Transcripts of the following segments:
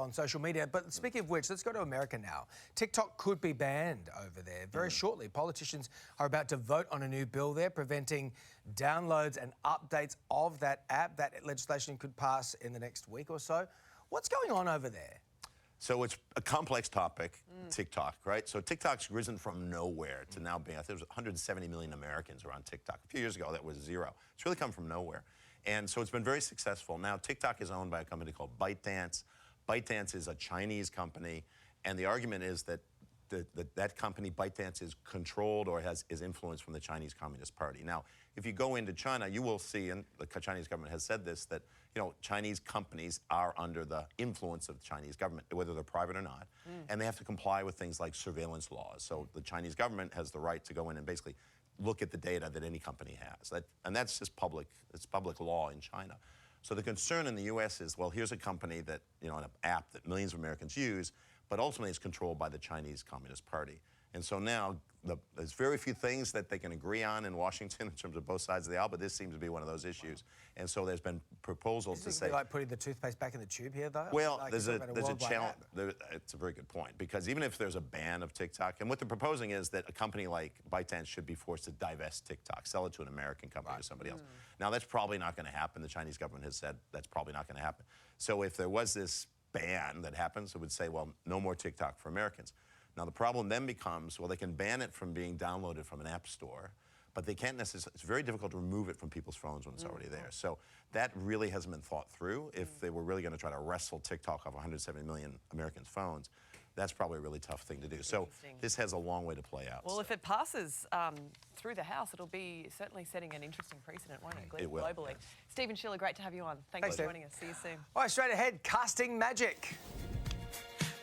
on social media. But speaking of which, let's go to America now. TikTok could be banned over there very shortly. Politicians are about to vote on a new bill there preventing downloads and updates of that app. That legislation could pass in the next week or so. What's going on over there? So it's a complex topic, TikTok, right? So TikTok's risen from nowhere to now being, I think it was 170 million Americans are on TikTok. A few years ago, that was zero. It's really come from nowhere. And so it's been very successful. Now, TikTok is owned by a company called ByteDance. ByteDance is a Chinese company, and the argument is that that company, ByteDance, is controlled or is influenced from the Chinese Communist Party. Now, if you go into China, you will see, and the Chinese government has said this, that Chinese companies are under the influence of the Chinese government, whether they're private or not, and they have to comply with things like surveillance laws. So the Chinese government has the right to go in and basically look at the data that any company has, and that's just it's public law in China. So the concern in the U.S. is, well, here's a company that, an app that millions of Americans use, but ultimately it's controlled by the Chinese Communist Party. And so now there's very few things that they can agree on in Washington in terms of both sides of the aisle, but this seems to be one of those issues. And so there's been proposals to say... Is it like putting the toothpaste back in the tube here, though? Well, like there's a challenge. It's a very good point, because even if there's a ban of TikTok, and what they're proposing is that a company like ByteDance should be forced to divest TikTok, sell it to an American company or somebody else. Now, that's probably not going to happen. The Chinese government has said that's probably not going to happen. So if there was this ban that happens, it would say, well, no more TikTok for Americans. Now, the problem then becomes, well, they can ban it from being downloaded from an app store, but they can't necessarily, it's very difficult to remove it from people's phones when it's already there. So that really hasn't been thought through. If they were really going to try to wrestle TikTok off 170 million Americans' phones, that's probably a really tough thing to do. So this has a long way to play out. Well, if it passes through the House, it'll be certainly setting an interesting precedent, won't it, it will, globally? yes. Stephen Scheeler, great to have you on. Thanks for joining us. See you soon. All right, straight ahead, casting magic.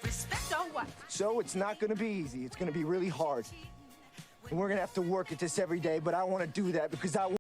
Respect on what? So it's not going to be easy. It's going to be really hard. And we're going to have to work at this every day, but I want to do that because I want